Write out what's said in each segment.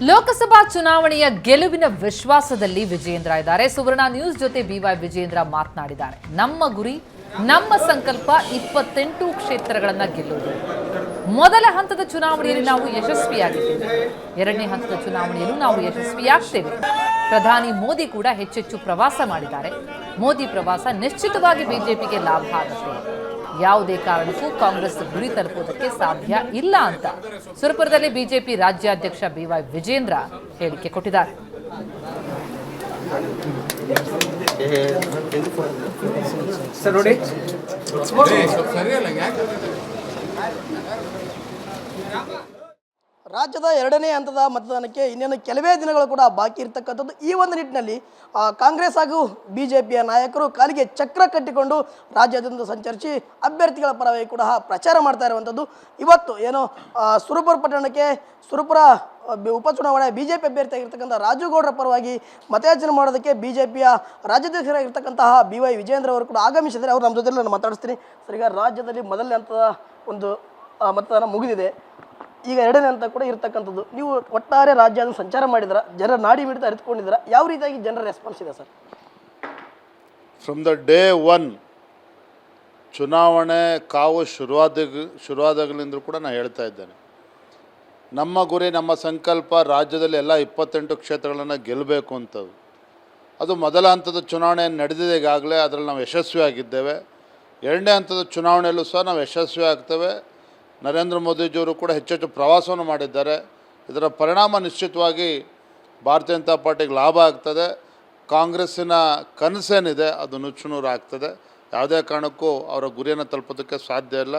ಲೋಕಸಭಾ ಚುನಾವಣೆಯ ಗೆಲುವಿನ ವಿಶ್ವಾಸದಲ್ಲಿ ವಿಜಯೇಂದ್ರ ಇದ್ದಾರೆ. ಸುವರ್ಣ ನ್ಯೂಸ್ ಜೊತೆ ಬಿವೈ ವಿಜಯೇಂದ್ರ ಮಾತನಾಡಿದ್ದಾರೆ. ನಮ್ಮ ಗುರಿ, ನಮ್ಮ ಸಂಕಲ್ಪ 28 ಕ್ಷೇತ್ರಗಳನ್ನು ಗೆಲ್ಲುವುದು. ಮೊದಲ ಹಂತದ ಚುನಾವಣೆಯಲ್ಲಿ ನಾವು ಯಶಸ್ವಿಯಾಗಿದ್ದೇವೆ. ಎರಡನೇ ಹಂತದ ಚುನಾವಣೆಯಲ್ಲೂ ನಾವು ಯಶಸ್ವಿಯಾಗ್ತೇವೆ. ಪ್ರಧಾನಿ ಮೋದಿ ಕೂಡ ಹೆಚ್ಚೆಚ್ಚು ಪ್ರವಾಸ ಮಾಡಿದ್ದಾರೆ. ಮೋದಿ ಪ್ರವಾಸ ನಿಶ್ಚಿತವಾಗಿ ಬಿಜೆಪಿಗೆ ಲಾಭ ಆಗುತ್ತೆ. ಯಾವುದೇ ಕಾರಣಕ್ಕೂ ಕಾಂಗ್ರೆಸ್ ಗುರಿ ತಲುಪುವುದಕ್ಕೆ ಸಾಧ್ಯ ಇಲ್ಲ ಅಂತ ಸುರಪುರದಲ್ಲಿ ಬಿಜೆಪಿ ರಾಜ್ಯಾಧ್ಯಕ್ಷ ಬಿವೈ ವಿಜಯೇಂದ್ರ ಹೇಳಿಕೆ ಕೊಟ್ಟಿದ್ದಾರೆ. ರಾಜ್ಯದ ಎರಡನೇ ಹಂತದ ಮತದಾನಕ್ಕೆ ಇನ್ನೇನು ಕೆಲವೇ ದಿನಗಳು ಕೂಡ ಬಾಕಿ ಇರತಕ್ಕಂಥದ್ದು. ಈ ಒಂದು ನಿಟ್ಟಿನಲ್ಲಿ ಕಾಂಗ್ರೆಸ್ ಹಾಗೂ ಬಿಜೆಪಿಯ ನಾಯಕರು ಕಾಲಿಗೆ ಚಕ್ರ ಕಟ್ಟಿಕೊಂಡು ರಾಜ್ಯಾದ್ಯಂತ ಸಂಚರಿಸಿ ಅಭ್ಯರ್ಥಿಗಳ ಪರವಾಗಿ ಕೂಡ ಪ್ರಚಾರ ಮಾಡ್ತಾ ಇರುವಂಥದ್ದು. ಇವತ್ತು ಏನು ಸುರಪುರ ಪಟ್ಟಣಕ್ಕೆ ಸುರಪುರ ಉಪಚುನಾವಣೆ ಬಿಜೆಪಿ ಅಭ್ಯರ್ಥಿಯಾಗಿರ್ತಕ್ಕಂಥ ರಾಜುಗೌಡರ ಪರವಾಗಿ ಮತಯಾಚನೆ ಮಾಡೋದಕ್ಕೆ ಬಿಜೆಪಿಯ ರಾಜ್ಯಾಧ್ಯಕ್ಷರಾಗಿರ್ತಕ್ಕಂತಹ ಬಿವೈ ವಿಜಯೇಂದ್ರ ಅವರು ಕೂಡ ಆಗಮಿಸಿದ್ದಾರೆ. ಅವರು ನಮ್ಮ ಜೊತೆ ನಾನು ಮಾತಾಡಿಸ್ತೀನಿ. ಸರ್, ಈಗ ರಾಜ್ಯದಲ್ಲಿ ಮೊದಲನೇ ಹಂತದ ಒಂದು ಮತದಾನ ಮುಗಿದಿದೆ. ಈಗ ಎರಡನೇ ಹಂತ ಕೂಡ ಇರ್ತಕ್ಕಂಥದ್ದು. ನೀವು ಒಟ್ಟಾರೆ ರಾಜ್ಯದ ಸಂಚಾರ ಮಾಡಿದ್ರ, ಜನರ ನಾಡಿ ಮಿಡಿತ ಅರಿತುಕೊಂಡಿದ್ದೀರಾ, ಯಾವ ರೀತಿಯಾಗಿ ಜನರ ರೆಸ್ಪಾನ್ಸ್ ಇದೆ sir? From the day one ಚುನಾವಣೆ ಕಾವು ಶುರುವಾದಾಗಲಿಂದ ಕೂಡ ನಾನು ಹೇಳ್ತಾ ಇದ್ದೇನೆ, ನಮ್ಮ ಗುರಿ, ನಮ್ಮ ಸಂಕಲ್ಪ ರಾಜ್ಯದಲ್ಲಿ ಎಲ್ಲ 28 ಕ್ಷೇತ್ರಗಳನ್ನು ಗೆಲ್ಲಬೇಕು ಅಂತದ್ದು. ಅದು ಮೊದಲ ಹಂತದ ಚುನಾವಣೆ ನಡೆದಿದೆ ಈಗಾಗಲೇ, ಅದರಲ್ಲಿ ನಾವು ಯಶಸ್ವಿಯಾಗಿದ್ದೇವೆ. ಎರಡನೇ ಹಂತದ ಚುನಾವಣೆಯಲ್ಲೂ ಸಹ ನಾವು ಯಶಸ್ವಿ ಆಗ್ತೇವೆ. ನರೇಂದ್ರ ಮೋದಿಜಿಯವರು ಕೂಡ ಹೆಚ್ಚೆಚ್ಚು ಪ್ರವಾಸವನ್ನು ಮಾಡಿದ್ದಾರೆ. ಇದರ ಪರಿಣಾಮ ನಿಶ್ಚಿತವಾಗಿ ಭಾರತೀಯ ಜನತಾ ಪಾರ್ಟಿಗೆ ಲಾಭ ಆಗ್ತದೆ. ಕಾಂಗ್ರೆಸ್ಸಿನ ಕನಸೇನಿದೆ ಅದು ನುಚ್ಚುನೂರು ಆಗ್ತದೆ. ಯಾವುದೇ ಕಾರಣಕ್ಕೂ ಅವರ ಗುರಿಯನ್ನು ತಲುಪೋದಕ್ಕೆ ಸಾಧ್ಯ ಇಲ್ಲ.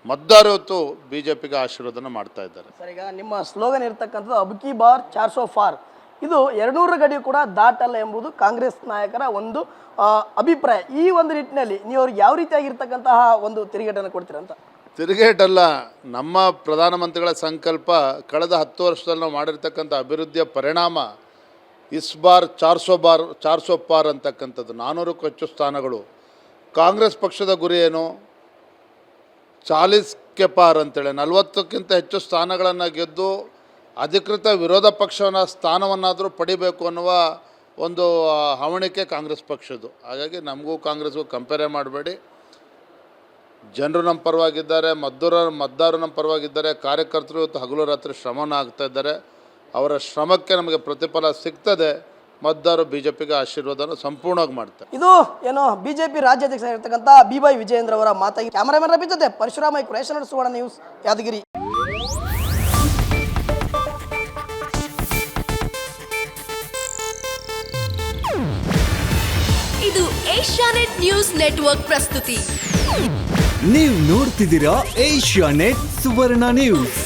ಮತದಾರರು ಇವತ್ತು ಬಿ ಜೆ ಪಿಗೆ ಆಶೀರ್ವಾದನ ಮಾಡ್ತಾ ಇದ್ದಾರೆ. ಸರ್, ಈಗ ನಿಮ್ಮ ಸ್ಲೋಗನ್ ಇರ್ತಕ್ಕಂಥದ್ದು ಅಬ್ಕಿ ಬಾರ್ 400 ಪಾರ್. ಇದು 200 ಗಡಿ ಕೂಡ ದಾಟಲ್ಲ ಎಂಬುದು ಕಾಂಗ್ರೆಸ್ ನಾಯಕರ ಒಂದು ಅಭಿಪ್ರಾಯ. ಈ ಒಂದು ನಿಟ್ಟಿನಲ್ಲಿ ನೀವು ಅವ್ರಿಗೆ ಯಾವ ರೀತಿಯಾಗಿರ್ತಕ್ಕಂತಹ ಒಂದು ತಿರುಗೇಟನ್ನು ಕೊಡ್ತೀರಂತ? ತಿರುಗೇಟಲ್ಲ, ನಮ್ಮ ಪ್ರಧಾನಮಂತ್ರಿಗಳ ಸಂಕಲ್ಪ ಕಳೆದ 10 ವರ್ಷದಲ್ಲಿ ನಾವು ಮಾಡಿರ್ತಕ್ಕಂಥ ಅಭಿವೃದ್ಧಿಯ ಪರಿಣಾಮ ಇಸ್ ಬಾರ್ 400 ಪಾರ್ ಅಂತಕ್ಕಂಥದ್ದು. 400ಕ್ಕೂ ಹೆಚ್ಚು ಸ್ಥಾನಗಳು. ಕಾಂಗ್ರೆಸ್ ಪಕ್ಷದ ಗುರಿ ಏನು? 40ಕ್ಕೆ ಪಾರ್ ಅಂತೇಳಿ 40ಕ್ಕಿಂತ ಹೆಚ್ಚು ಸ್ಥಾನಗಳನ್ನು ಗೆದ್ದು ಅಧಿಕೃತ ವಿರೋಧ ಪಕ್ಷನ ಸ್ಥಾನವನ್ನಾದರೂ ಪಡಿಬೇಕು ಅನ್ನುವ ಒಂದು ಹವಣಿಕೆ ಕಾಂಗ್ರೆಸ್ ಪಕ್ಷದ್ದು. ಹಾಗಾಗಿ ನಮಗೂ ಕಾಂಗ್ರೆಸ್ಗೂ ಕಂಪೇರೇ ಮಾಡಬೇಡಿ. ಜನರು ನಮ್ಮ ಪರವಾಗಿದ್ದಾರೆ, ಮತದಾರರು ನಮ್ಮ ಪರವಾಗಿದ್ದಾರೆ. ಕಾರ್ಯಕರ್ತರು ಇವತ್ತು ಹಗಲು ರಾತ್ರಿ ಶ್ರಮನ ಆಗ್ತಾ ಇದ್ದಾರೆ. ಅವರ ಶ್ರಮಕ್ಕೆ ನಮಗೆ ಪ್ರತಿಫಲ ಸಿಗ್ತದೆ. ಮತದಾರರು ಬಿಜೆಪಿಗೆ ಆಶೀರ್ವಾದನ ಸಂಪೂರ್ಣವಾಗಿ ಮಾಡ್ತಾರೆ. ಇದು ಏನು ಬಿಜೆಪಿ ರಾಜ್ಯಾಧ್ಯಕ್ಷರಾಗಿರ್ತಕ್ಕಂಥ ಬಿವೈ ವಿಜಯೇಂದ್ರ ಅವರ ಮಾತಾಗಿ. ಕ್ಯಾಮರಾಮನ್ ರವಿ ಜೊತೆ ಪರಶುರಾಮ, ಸುವರ್ಣ ನ್ಯೂಸ್, ಯಾದಗಿರಿ. ಇದು ಏಷ್ಯಾನೆಟ್ ನ್ಯೂಸ್ ನೆಟ್ವರ್ಕ್ ಪ್ರಸ್ತುತಿ. ನೀವು ನೋಡ್ತಿದ್ದೀರಾ ಏಷ್ಯಾನೆಟ್ ಸುವರ್ಣ ನ್ಯೂಸ್.